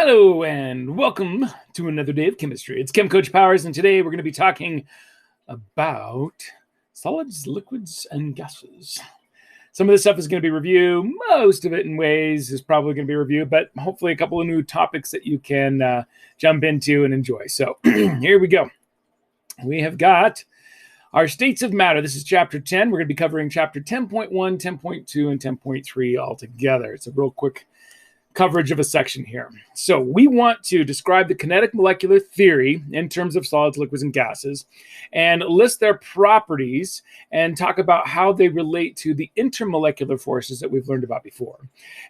Hello and welcome to another day of chemistry. It's Chem Coach Powers, and today we're going to be talking about solids, liquids, and gases. Some of this stuff is going to be reviewed. Most of it in ways is probably going to be reviewed, but hopefully a couple of new topics that you can jump into and enjoy. So here we go. We have got our states of matter. This is chapter 10. We're going to be covering chapter 10.1, 10.2, and 10.3 all together. It's a real quick coverage of a section here. So we want to describe the kinetic molecular theory in terms of solids, liquids, and gases, and list their properties and talk about how they relate to the intermolecular forces that we've learned about before.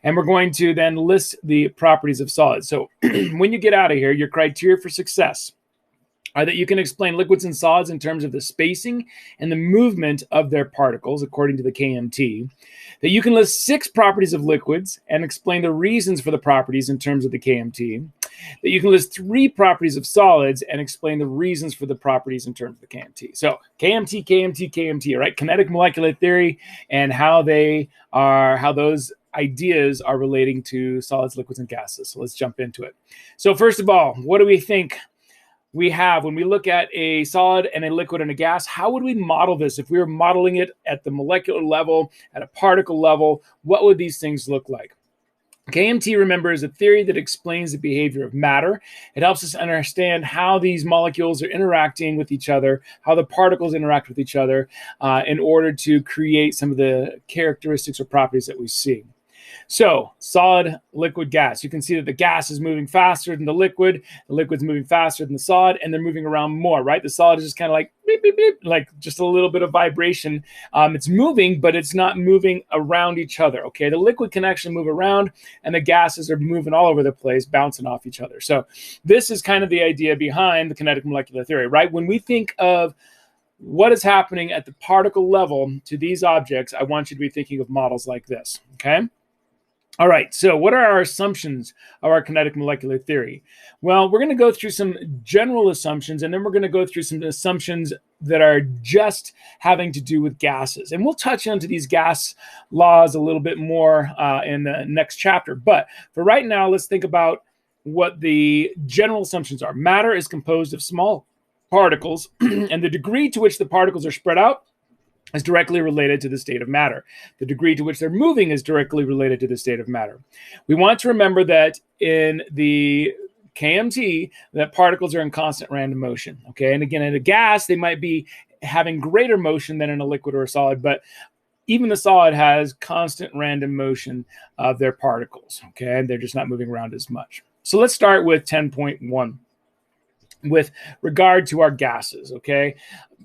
And we're going to then list the properties of solids. So when you get out of here, your criteria for success are that you can explain liquids and solids in terms of the spacing and the movement of their particles, according to the KMT, that you can list 6 properties of liquids and explain the reasons for the properties in terms of the KMT, that you can list 3 properties of solids and explain the reasons for the properties in terms of the KMT. So KMT, KMT, KMT, right? Kinetic molecular theory and how those ideas are relating to solids, liquids, and gases. So let's jump into it. So first of all, what do we think we have when we look at a solid and a liquid and a gas? How would we model this? If we were modeling it at the molecular level, at a particle level, what would these things look like? KMT, remember, is a theory that explains the behavior of matter. It helps us understand how these molecules are interacting with each other, how the particles interact with each other in order to create some of the characteristics or properties that we see. So solid, liquid, gas. You can see that the gas is moving faster than the liquid's moving faster than the solid, and they're moving around more, right? The solid is just kind of like beep, beep, beep, like just a little bit of vibration. It's moving, but it's not moving around each other, okay? The liquid can actually move around, and the gases are moving all over the place, bouncing off each other. So this is kind of the idea behind the kinetic molecular theory, right? When we think of what is happening at the particle level to these objects, I want you to be thinking of models like this, okay? All right, so what are our assumptions of our kinetic molecular theory? Well, we're going to go through some general assumptions, and then we're going to go through some assumptions that are just having to do with gases. And we'll touch onto these gas laws a little bit more in the next chapter. But for right now, let's think about what the general assumptions are. Matter is composed of small particles, and the degree to which the particles are spread out is directly related to the state of matter. The degree to which they're moving is directly related to the state of matter. We want to remember that in the KMT, that particles are in constant random motion, okay? And again, in a gas, they might be having greater motion than in a liquid or a solid, but even the solid has constant random motion of their particles, okay? They're just not moving around as much. So let's start with 10.1 with regard to our gases, okay?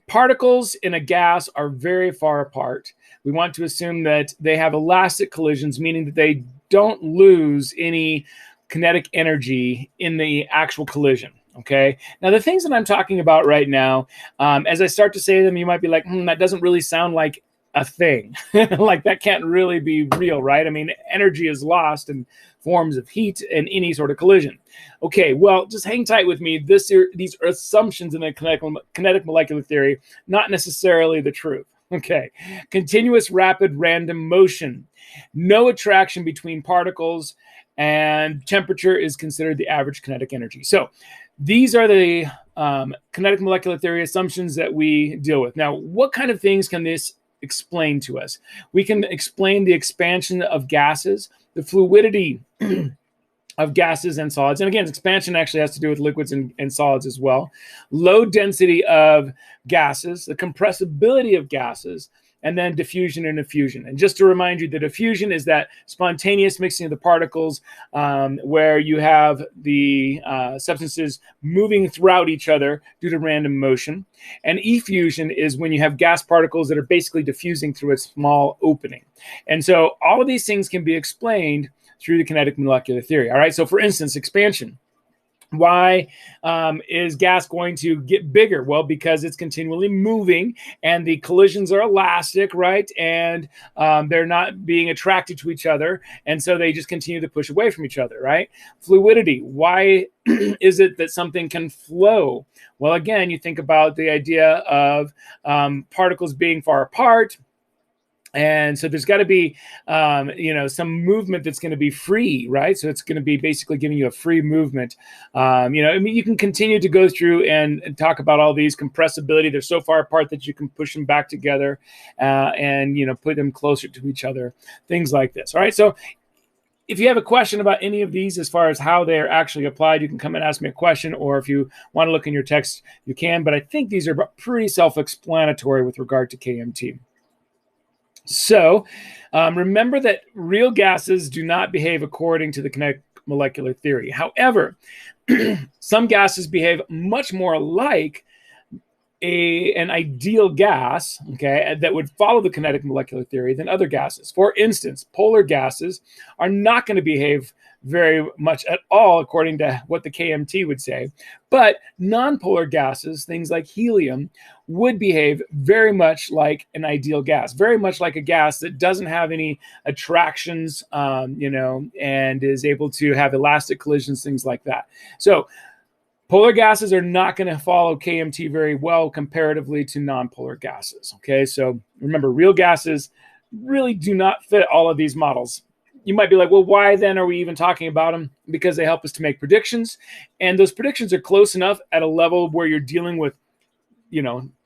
Particles in a gas are very far apart. We want to assume that they have elastic collisions, meaning that they don't lose any kinetic energy in the actual collision, okay? Now, the things that I'm talking about right now, as I start to say them, you might be like, that doesn't really sound like a thing. Like that can't really be real, right? I mean, energy is lost in forms of heat in any sort of collision. Okay, well, just hang tight with me. These are assumptions in the kinetic molecular theory, not necessarily the truth. Okay, continuous rapid random motion, no attraction between particles, and temperature is considered the average kinetic energy. So these are the kinetic molecular theory assumptions that we deal with. Now, what kind of things can this explain to us? We can explain the expansion of gases, the fluidity of gases and solids. And again, expansion actually has to do with liquids and solids as well. Low density of gases, the compressibility of gases, and then diffusion and effusion. And just to remind you, that diffusion is that spontaneous mixing of the particles where you have the substances moving throughout each other due to random motion. And effusion is when you have gas particles that are basically diffusing through a small opening. And so all of these things can be explained through the kinetic molecular theory. All right, so for instance, expansion. Why is gas going to get bigger? Well, because it's continually moving and the collisions are elastic, right? And they're not being attracted to each other. And so they just continue to push away from each other, right? Fluidity. Why is it that something can flow? Well, again, you think about the idea of particles being far apart, And so there's got to be, some movement that's going to be free, right? So it's going to be basically giving you a free movement. You can continue to go through and talk about all these compressibility. They're so far apart that you can push them back together and put them closer to each other, things like this. All right. So if you have a question about any of these as far as how they're actually applied, you can come and ask me a question, or if you want to look in your text, you can. But I think these are pretty self-explanatory with regard to KMT. So remember that real gases do not behave according to the kinetic molecular theory. However, some gases behave much more like an ideal gas, okay, that would follow the kinetic molecular theory than other gases. For instance, polar gases are not going to behave very much at all according to what the KMT would say, but nonpolar gases, things like helium, would behave very much like an ideal gas, very much like a gas that doesn't have any attractions, and is able to have elastic collisions, things like that. So polar gases are not going to follow KMT very well comparatively to nonpolar gases. Okay, so remember, real gases really do not fit all of these models. You might be like, well, why then are we even talking about them? Because they help us to make predictions. And those predictions are close enough at a level where you're dealing with,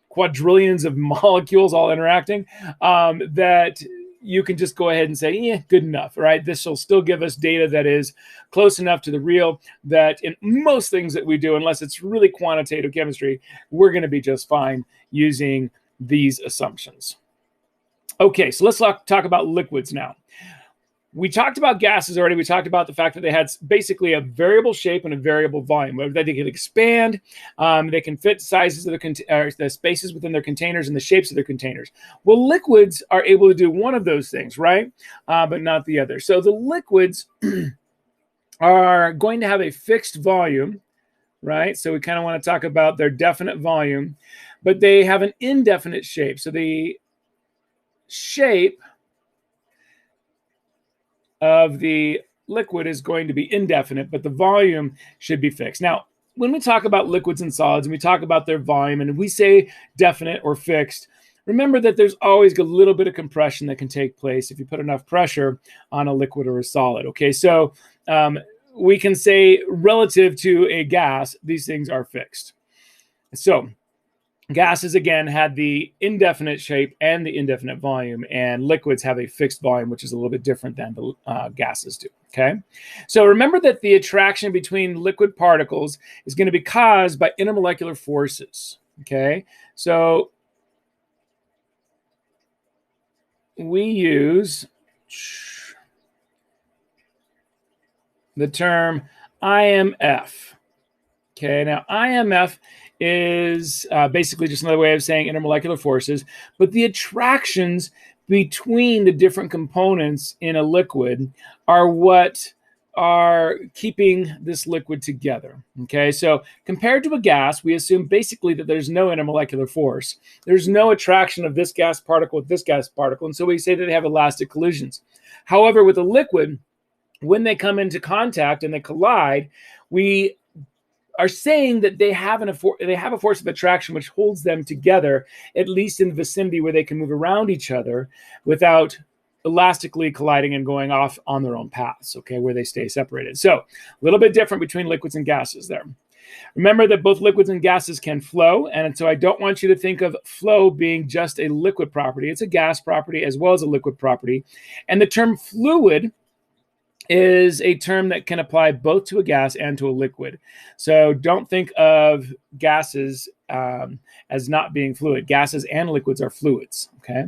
quadrillions of molecules all interacting, that you can just go ahead and say, yeah, good enough, right? This will still give us data that is close enough to the real that in most things that we do, unless it's really quantitative chemistry, we're going to be just fine using these assumptions. Okay, so let's talk about liquids now. We talked about gases already. We talked about the fact that they had basically a variable shape and a variable volume. That they can expand, they can fit sizes of the spaces within their containers and the shapes of their containers. Well, liquids are able to do one of those things, right? But not the other. So the liquids are going to have a fixed volume, right? So we kind of want to talk about their definite volume, but they have an indefinite shape. So the shape of the liquid is going to be indefinite, but the volume should be fixed. Now, when we talk about liquids and solids and we talk about their volume and we say definite or fixed, remember that there's always a little bit of compression that can take place if you put enough pressure on a liquid or a solid. Okay, so we can say relative to a gas, these things are fixed. So gases, again, had the indefinite shape and the indefinite volume, and liquids have a fixed volume, which is a little bit different than the gases do, okay? So remember that the attraction between liquid particles is going to be caused by intermolecular forces, okay? So we use the term IMF, okay? Now, IMF is basically just another way of saying intermolecular forces, but the attractions between the different components in a liquid are what are keeping this liquid together, okay? So compared to a gas, we assume basically that there's no intermolecular force. There's no attraction of this gas particle with this gas particle, and so we say that they have elastic collisions. However, with a liquid, when they come into contact and they collide, we are saying that they have a force of attraction which holds them together, at least in the vicinity where they can move around each other without elastically colliding and going off on their own paths, okay, where they stay separated. So a little bit different between liquids and gases there. Remember that both liquids and gases can flow, and so I don't want you to think of flow being just a liquid property. It's a gas property as well as a liquid property. And the term fluid is a term that can apply both to a gas and to a liquid. So don't think of gases as not being fluid. Gases and liquids are fluids, okay?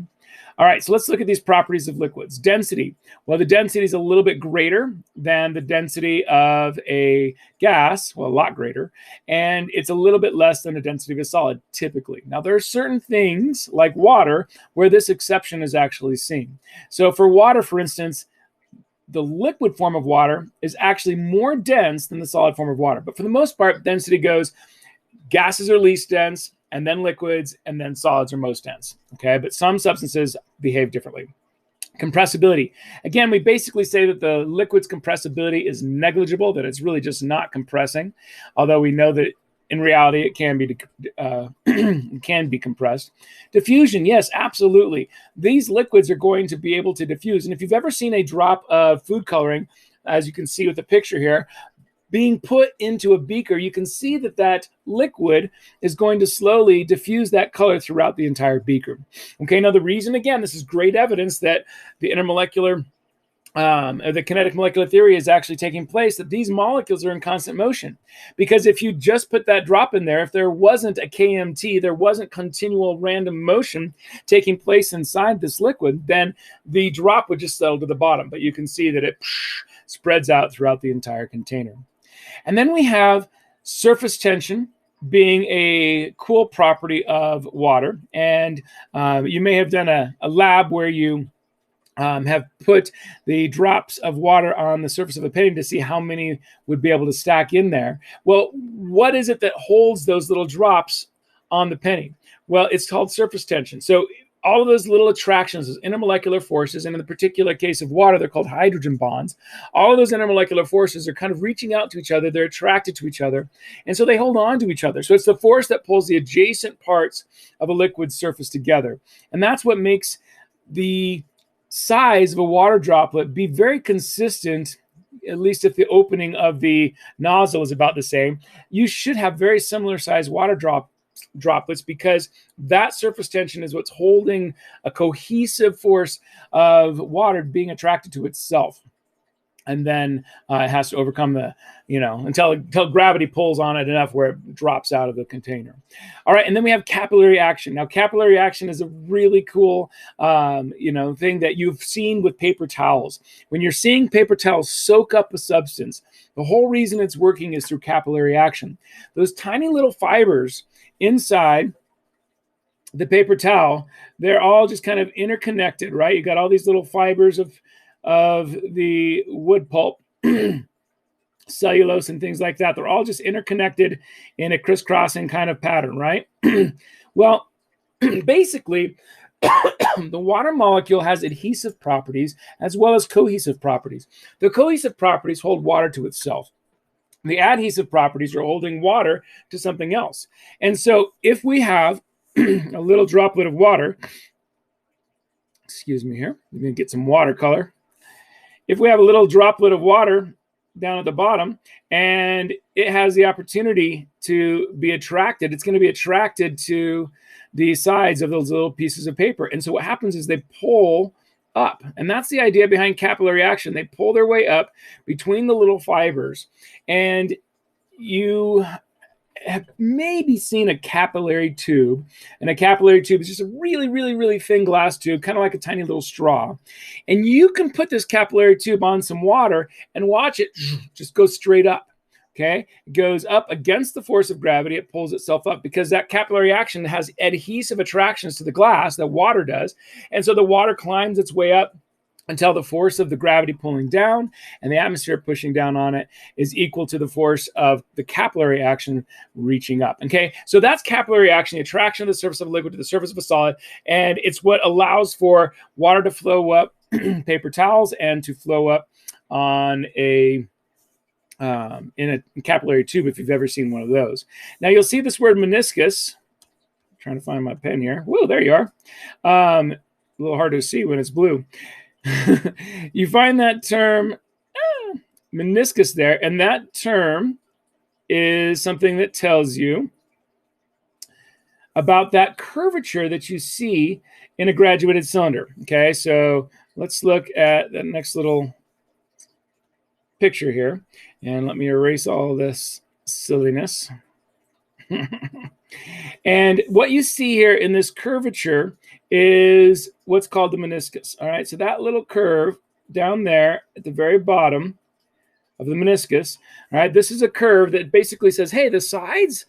All right, so let's look at these properties of liquids. Density. Well, the density is a little bit greater than the density of a gas, well, a lot greater, and it's a little bit less than the density of a solid, typically. Now, there are certain things, like water, where this exception is actually seen. So for water, for instance, the liquid form of water is actually more dense than the solid form of water. But for the most part, density goes, gases are least dense, and then liquids, and then solids are most dense, okay? But some substances behave differently. Compressibility. Again, we basically say that the liquid's compressibility is negligible, that it's really just not compressing, although we know that in reality, it can be can be compressed. Diffusion, yes, absolutely. These liquids are going to be able to diffuse. And if you've ever seen a drop of food coloring, as you can see with the picture here, being put into a beaker, you can see that that liquid is going to slowly diffuse that color throughout the entire beaker. Okay, now the reason, again, this is great evidence that the intermolecular the kinetic molecular theory is actually taking place, that these molecules are in constant motion. Because if you just put that drop in there, if there wasn't a KMT, there wasn't continual random motion taking place inside this liquid, then the drop would just settle to the bottom. But you can see that it spreads out throughout the entire container. And then we have surface tension being a cool property of water. And you may have done a lab where you have put the drops of water on the surface of a penny to see how many would be able to stack in there. Well, what is it that holds those little drops on the penny? Well, it's called surface tension. So all of those little attractions, those intermolecular forces, and in the particular case of water, they're called hydrogen bonds. All of those intermolecular forces are kind of reaching out to each other. They're attracted to each other. And so they hold on to each other. So it's the force that pulls the adjacent parts of a liquid surface together. And that's what makes the size of a water droplet be very consistent. At least if the opening of the nozzle is about the same, you should have very similar size water droplets, because that surface tension is what's holding a cohesive force of water being attracted to itself. And then it has to overcome the, until gravity pulls on it enough where it drops out of the container. All right, and then we have capillary action. Now, capillary action is a really cool, thing that you've seen with paper towels. When you're seeing paper towels soak up a substance, the whole reason it's working is through capillary action. Those tiny little fibers inside the paper towel, they're all just kind of interconnected, right? You got all these little fibers of the wood pulp, cellulose and things like that. They're all just interconnected in a crisscrossing kind of pattern, right? Well, basically, the water molecule has adhesive properties as well as cohesive properties. The cohesive properties hold water to itself. The adhesive properties are holding water to something else. And so if we have a little droplet of water, excuse me here, I'm going to get some watercolor. If we have a little droplet of water down at the bottom and it has the opportunity to be attracted, it's going to be attracted to the sides of those little pieces of paper. And so what happens is they pull up. And that's the idea behind capillary action. They pull their way up between the little fibers. And you have maybe seen a capillary tube. And a capillary tube is just a really, really, really thin glass tube, kind of like a tiny little straw. And you can put this capillary tube on some water and watch it just go straight up. Okay, it goes up against the force of gravity. It pulls itself up because that capillary action has adhesive attractions to the glass that water does. And so the water climbs its way up until the force of the gravity pulling down and the atmosphere pushing down on it is equal to the force of the capillary action reaching up. Okay, so that's capillary action, the attraction of the surface of a liquid to the surface of a solid. And it's what allows for water to flow up paper towels and to flow up on in a capillary tube, if you've ever seen one of those. Now you'll see this word meniscus. I'm trying to find my pen here. Whoa, there you are. A little hard to see when it's blue. You find that term meniscus there, and that term is something that tells you about that curvature that you see in a graduated cylinder. Okay, so let's look at the next little picture here, and let me erase all this silliness. And what you see here in this curvature is what's called the meniscus. All right, so that little curve down there at the very bottom of the meniscus, all right, this is a curve that basically says, hey, the sides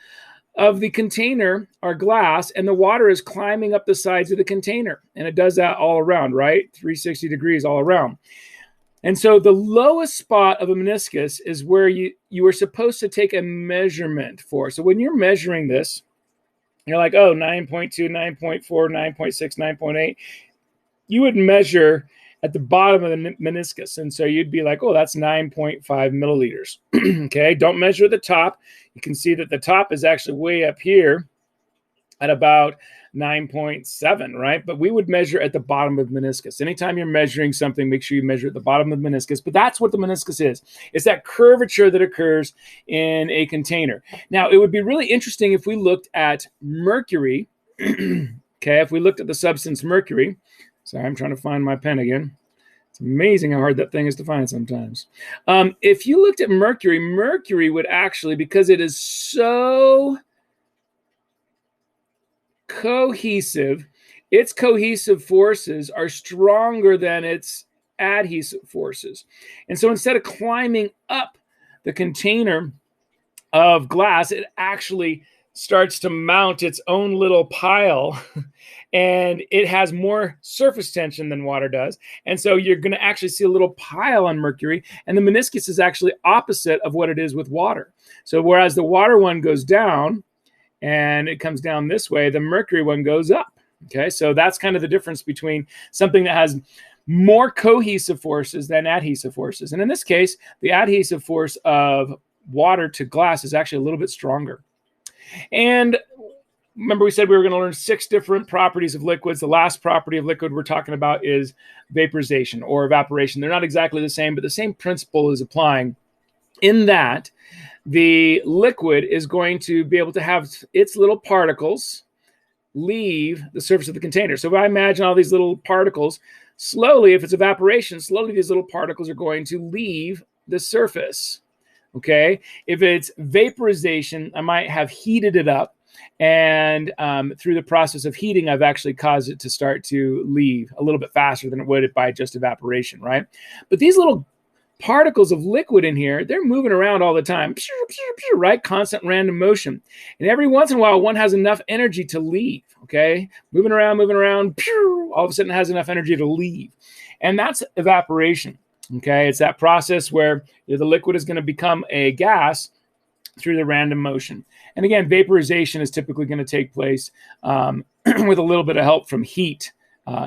of the container are glass and the water is climbing up the sides of the container. And it does that all around, right? 360 degrees all around. And so the lowest spot of a meniscus is where you are supposed to take a measurement for. So when you're measuring this, you're like, oh, 9.2, 9.4, 9.6, 9.8. You would measure at the bottom of the meniscus. And so you'd be like, oh, that's 9.5 milliliters. Okay, don't measure the top. You can see that the top is actually way up here at about 9.7, right? But we would measure at the bottom of the meniscus. Anytime you're measuring something, make sure you measure at the bottom of the meniscus. But that's what the meniscus is. It's that curvature that occurs in a container. Now, it would be really interesting if we looked at mercury. Okay, if we looked at the substance mercury. Sorry, I'm trying to find my pen again. It's amazing how hard that thing is to find sometimes. If you looked at mercury, mercury would actually, because it is so cohesive, its cohesive forces are stronger than its adhesive forces. And so instead of climbing up the container of glass, it actually starts to mount its own little pile, and it has more surface tension than water does. And so you're going to actually see a little pile on mercury, and the meniscus is actually opposite of what it is with water. So whereas the water one goes down and it comes down this way, the mercury one goes up. Okay, so that's kind of the difference between something that has more cohesive forces than adhesive forces. And in this case, the adhesive force of water to glass is actually a little bit stronger. And remember, we said we were going to learn 6 different properties of liquids. The last property of liquid we're talking about is vaporization or evaporation. They're not exactly the same, but the same principle is applying in that the liquid is going to be able to have its little particles leave the surface of the container. So if I imagine all these little particles, slowly, if it's evaporation, slowly these little particles are going to leave the surface. Okay, if it's vaporization, I might have heated it up, and through the process of heating, I've actually caused it to start to leave a little bit faster than it would by just evaporation, right? But these little particles of liquid in here, they're moving around all the time, right? Constant random motion. And every once in a while, one has enough energy to leave, okay? Moving around, all of a sudden it has enough energy to leave. And that's evaporation. Okay, it's that process where the liquid is going to become a gas through the random motion. And again, vaporization is typically going to take place with a little bit of help from heat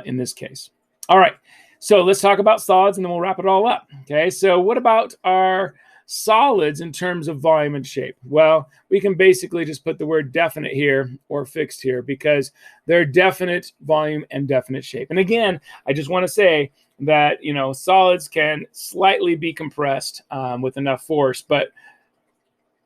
in this case. All right, so let's talk about solids and then we'll wrap it all up. Okay, so what about our solids in terms of volume and shape? Well, we can basically just put the word definite here or fixed here because they're definite volume and definite shape. And again, I just want to say that, solids can slightly be compressed with enough force, but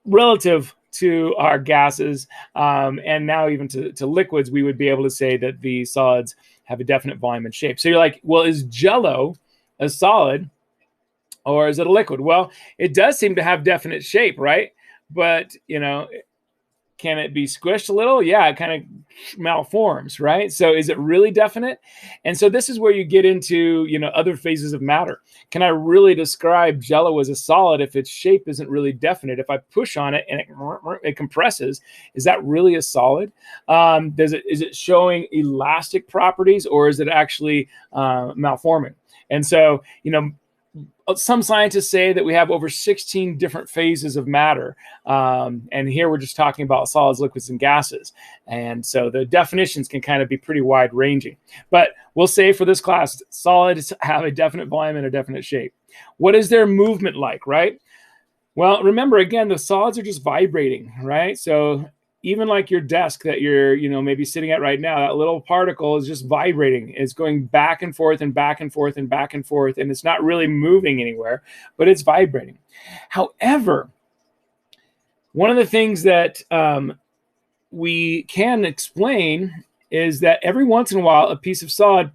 relative to our gases and now even to liquids, we would be able to say that the solids have a definite volume and shape. So you're like, well, is Jell-O a solid or is it a liquid? Well, it does seem to have definite shape, right? But, can it be squished a little? Yeah, it kind of malforms, right? So is it really definite? And so this is where you get into, other phases of matter. Can I really describe Jell-O as a solid if its shape isn't really definite? If I push on it and it compresses, is that really a solid? Is it showing elastic properties or is it actually malforming? And so, some scientists say that we have over 16 different phases of matter. And here we're just talking about solids, liquids, and gases. And so the definitions can kind of be pretty wide ranging. But we'll say for this class, solids have a definite volume and a definite shape. What is their movement like, right? Well, remember, again, the solids are just vibrating, right? So even like your desk that you're, maybe sitting at right now, that little particle is just vibrating. It's going back and forth and back and forth and back and forth, and it's not really moving anywhere, but it's vibrating. However, one of the things that we can explain is that every once in a while, a piece of solid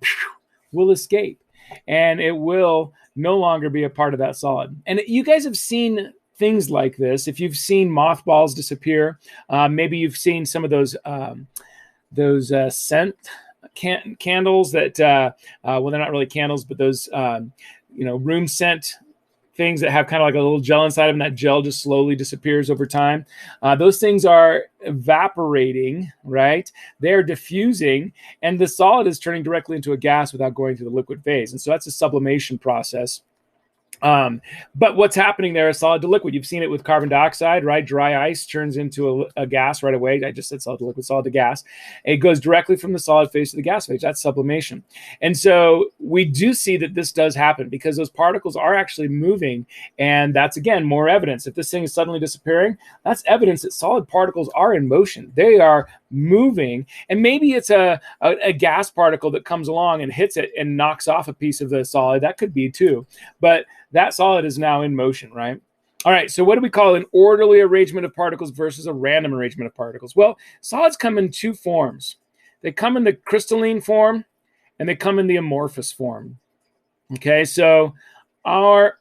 will escape, and it will no longer be a part of that solid. And you guys have seen things like this. If you've seen mothballs disappear, maybe you've seen some of those scent candles that, well, they're not really candles, but those, room scent things that have kind of like a little gel inside of them. That gel just slowly disappears over time. Those things are evaporating, right? They're diffusing, and the solid is turning directly into a gas without going through the liquid phase. And so that's a sublimation process. But what's happening there is solid to liquid. You've seen it with carbon dioxide, right? Dry ice turns into a gas right away. I just said solid to liquid, solid to gas. It goes directly from the solid phase to the gas phase. That's sublimation. And so we do see that this does happen because those particles are actually moving. And that's, again, more evidence. If this thing is suddenly disappearing, that's evidence that solid particles are in motion. They are moving. And maybe it's a gas particle that comes along and hits it and knocks off a piece of the solid. That could be too. But that solid is now in motion, right? All right, so what do we call an orderly arrangement of particles versus a random arrangement of particles? Well, solids come in two forms. They come in the crystalline form and they come in the amorphous form. Okay, so our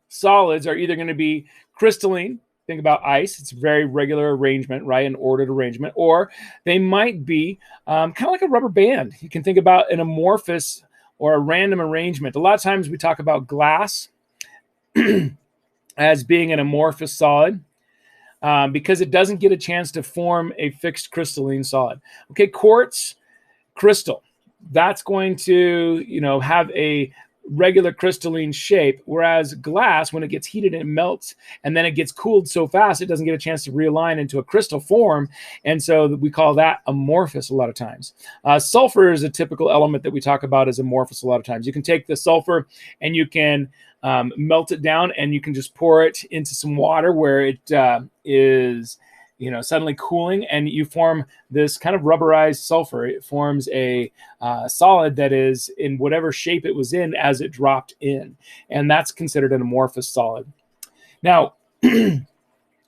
solids are either going to be crystalline. Think about ice. It's a very regular arrangement, right? An ordered arrangement. Or they might be kind of like a rubber band. You can think about an amorphous or a random arrangement. A lot of times we talk about glass as being an amorphous solid because it doesn't get a chance to form a fixed crystalline solid. Okay, quartz crystal, that's going to, have a regular crystalline shape, whereas glass, when it gets heated, it melts, and then it gets cooled so fast it doesn't get a chance to realign into a crystal form, and so we call that amorphous a lot of times. Sulfur is a typical element that we talk about as amorphous a lot of times. You can take the sulfur and you can melt it down, and you can just pour it into some water where it is suddenly cooling, and you form this kind of rubberized sulfur. It forms a solid that is in whatever shape it was in as it dropped in, and that's considered an amorphous solid. Now,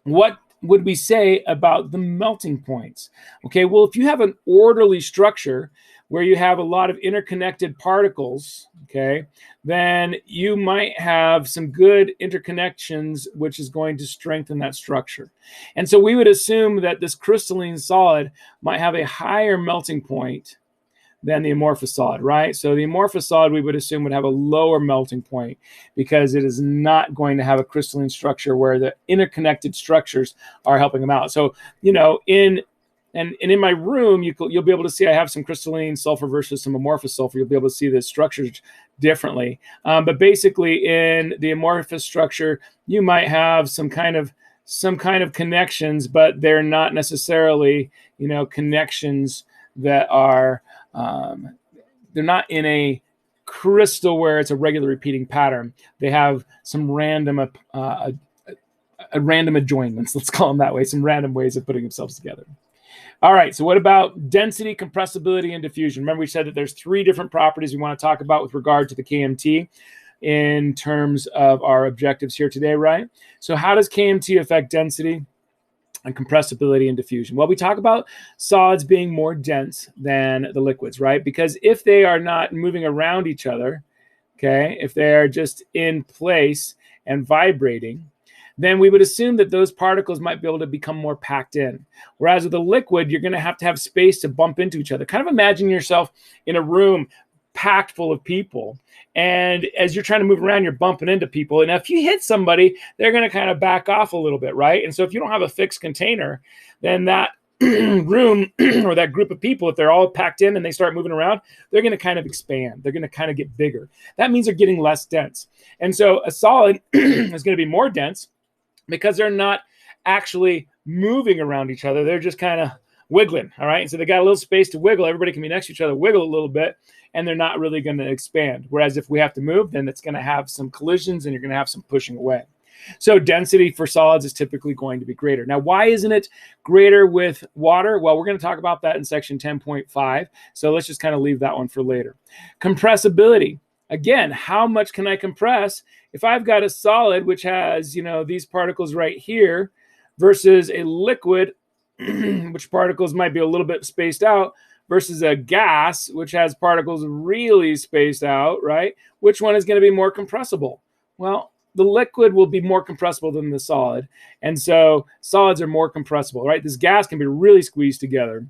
what would we say about the melting points? Okay, well, if you have an orderly structure where you have a lot of interconnected particles, okay, then you might have some good interconnections, which is going to strengthen that structure. And so we would assume that this crystalline solid might have a higher melting point than the amorphous solid, right? So the amorphous solid, we would assume, would have a lower melting point because it is not going to have a crystalline structure where the interconnected structures are helping them out. So, in my room, you'll be able to see I have some crystalline sulfur versus some amorphous sulfur. You'll be able to see the structures differently. But basically, in the amorphous structure, you might have some kind of connections, but they're not necessarily, connections that are they're not in a crystal where it's a regular repeating pattern. They have some random random adjoinments. Let's call them that way. Some random ways of putting themselves together. All right, so what about density, compressibility, and diffusion? Remember, we said that there's three different properties we want to talk about with regard to the KMT in terms of our objectives here today, right? So how does KMT affect density and compressibility and diffusion? Well, we talk about solids being more dense than the liquids, right? Because if they are not moving around each other, okay, if they are just in place and vibrating, then we would assume that those particles might be able to become more packed in. Whereas with a liquid, you're going to have space to bump into each other. Kind of imagine yourself in a room packed full of people. And as you're trying to move around, you're bumping into people. And if you hit somebody, they're going to kind of back off a little bit, right? And so if you don't have a fixed container, then that room or that group of people, if they're all packed in and they start moving around, they're going to kind of expand. They're going to kind of get bigger. That means they're getting less dense. And so a solid is going to be more dense because they're not actually moving around each other. They're just kind of wiggling, all right? And so they got a little space to wiggle. Everybody can be next to each other, wiggle a little bit, and they're not really going to expand. Whereas if we have to move, then it's going to have some collisions and you're going to have some pushing away. So density for solids is typically going to be greater. Now, why isn't it greater with water? Well, we're going to talk about that in section 10.5. So let's just kind of leave that one for later. Compressibility. Again, how much can I compress if I've got a solid which has, these particles right here versus a liquid, which particles might be a little bit spaced out, versus a gas, which has particles really spaced out, right? Which one is going to be more compressible? Well, the liquid will be more compressible than the solid. And so solids are more compressible, right? This gas can be really squeezed together.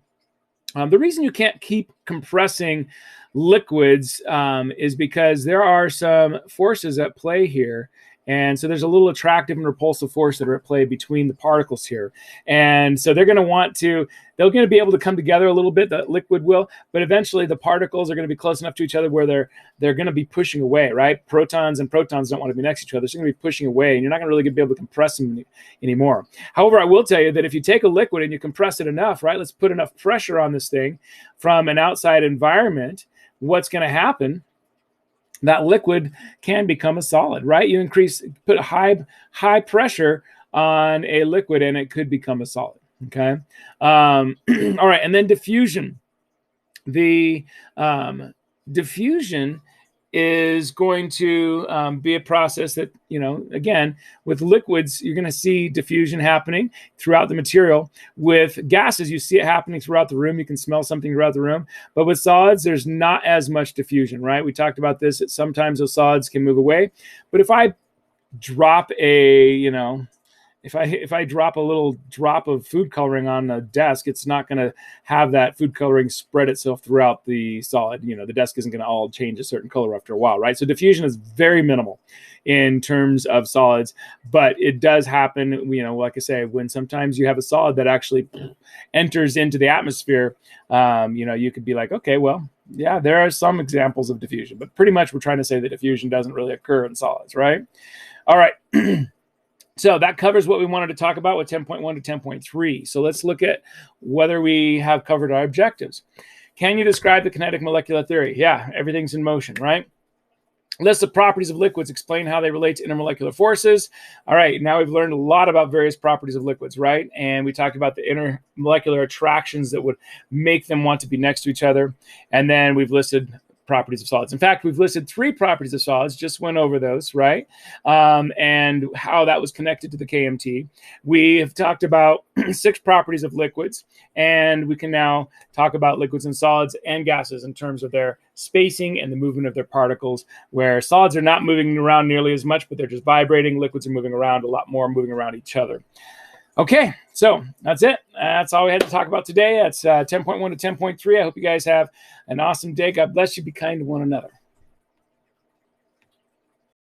The reason you can't keep compressing liquids is because there are some forces at play here. And so there's a little attractive and repulsive force that are at play between the particles here. And so they're going to they're going to be able to come together a little bit, the liquid will, but eventually the particles are going to be close enough to each other where they're going to be pushing away, right? Protons and protons don't want to be next to each other. So they're going to be pushing away, and you're not going to really be able to compress them anymore. However, I will tell you that if you take a liquid and you compress it enough, right, let's put enough pressure on this thing from an outside environment, what's going to happen? That liquid can become a solid, right? You put high pressure on a liquid and it could become a solid. Okay. All right. And then diffusion. The diffusion is going to be a process that, again, with liquids, you're going to see diffusion happening throughout the material. With gases, you see it happening throughout the room. You can smell something throughout the room. But with solids, there's not as much diffusion, right? We talked about this, that sometimes those solids can move away. But if I drop if I drop a little drop of food coloring on the desk, it's not going to have that food coloring spread itself throughout the solid. The desk isn't going to all change a certain color after a while, right? So diffusion is very minimal in terms of solids, but it does happen, like I say, when sometimes you have a solid that actually enters into the atmosphere, you could be like, okay, well, yeah, there are some examples of diffusion, but pretty much we're trying to say that diffusion doesn't really occur in solids, right? All right. So that covers what we wanted to talk about with 10.1 to 10.3. So let's look at whether we have covered our objectives. Can you describe the kinetic molecular theory? Yeah, everything's in motion, right? List the properties of liquids, explain how they relate to intermolecular forces. All right, now we've learned a lot about various properties of liquids, right? And we talked about the intermolecular attractions that would make them want to be next to each other. And then we've listed properties of solids. In fact, we've listed 3 properties of solids, just went over those, right? And how that was connected to the KMT. We have talked about 6 properties of liquids, and we can now talk about liquids and solids and gases in terms of their spacing and the movement of their particles, where solids are not moving around nearly as much, but they're just vibrating. Liquids are moving around a lot more, moving around each other. Okay, so that's it. That's all we had to talk about today. That's 10.1 to 10.3. I hope you guys have an awesome day. God bless you. Be kind to one another.